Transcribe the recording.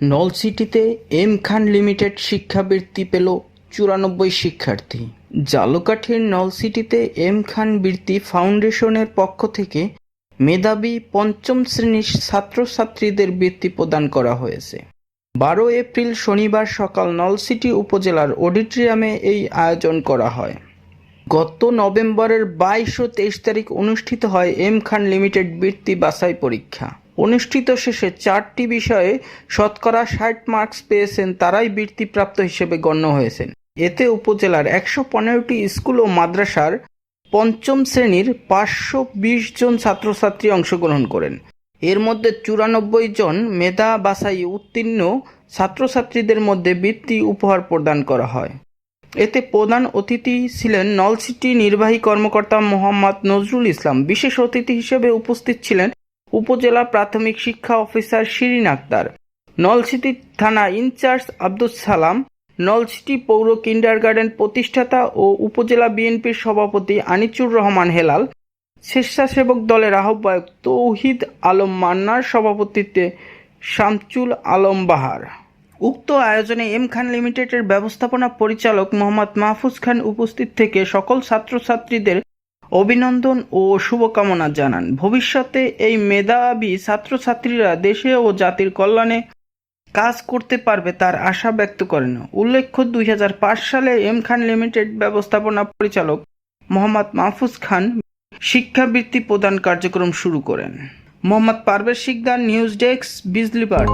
নলছিটিতে M খান limited শিক্ষাবৃত্তি পেল ৯৪ শিক্ষার্থী। ঝালকাঠির নলছিটিতে এম খান বৃত্তি ফাউন্ডেশনের পক্ষ থেকে মেধাবী পঞ্চম শ্রেণীর ছাত্রছাত্রীদের বৃত্তি প্রদান করা হয়েছে। ১২ এপ্রিল শনিবার সকাল নলছিটি উপজেলার অডিটোরিয়ামে এই আয়োজন করা হয়। গত নভেম্বরের ২২ ও ২৩ তারিখ অনুষ্ঠিত হয় এম খান লিমিটেড বৃত্তি বাছাই পরীক্ষা। অনুষ্ঠিত শেষে ৪টি বিষয়ে শতকরা ৬০ মার্কস পেয়েছেন তারাই বৃত্তিপ্রাপ্ত হিসেবে গণ্য হয়েছেন। এতে উপজেলার ১১৫টি স্কুল ও মাদ্রাসার পঞ্চম শ্রেণীর ৫২০ জন ছাত্রছাত্রী অংশগ্রহণ করেন। এর মধ্যে ৯৪ জন মেধা বাছাই উত্তীর্ণ ছাত্রছাত্রীদের মধ্যে বৃত্তি উপহার প্রদান করা হয়। এতে প্রধান অতিথি ছিলেন নলছিটি নির্বাহী কর্মকর্তা মোহাম্মদ নজরুল ইসলাম। বিশেষ অতিথি হিসেবে উপস্থিত ছিলেন উপজেলা প্রাথমিক শিক্ষা অফিসার শিরিন আক্তার, নলছিটি থানা ইনচার্জ আব্দুস সালাম, নলছিটি পৌর কিন্ডারগার্টেন প্রতিষ্ঠাতা ও উপজেলা বিএনপির সভাপতি আনিচুর রহমান হেলাল, স্বেচ্ছাসেবক দলের আহ্বায়ক তৌহিদ আলম মান্নার সভাপতিত্বে শামচুল আলম বাহার। উক্ত আয়োজনে এম খান লিমিটেডের ব্যবস্থাপনা পরিচালক মোহাম্মদ মাহফুজ খান উপস্থিত থেকে সকল ছাত্রছাত্রীদের অভিনন্দন ও শুভকামনা জানান। ভবিষ্যতে এই মেধাবী ছাত্রছাত্রীরা দেশে ও জাতির কল্যাণে কাজ করতে পারবে তার আশা ব্যক্ত করেন। উল্লেখ্য, ২০০৫ সালে এম খান লিমিটেড ব্যবস্থাপনা পরিচালক মোহাম্মদ মাহফুজ খান শিক্ষাবৃত্তি প্রদান কার্যক্রম শুরু করেন। মোহাম্মদ পারভেজ শিকদার, নিউজ ডেস্ক, বিজলি বার্ড।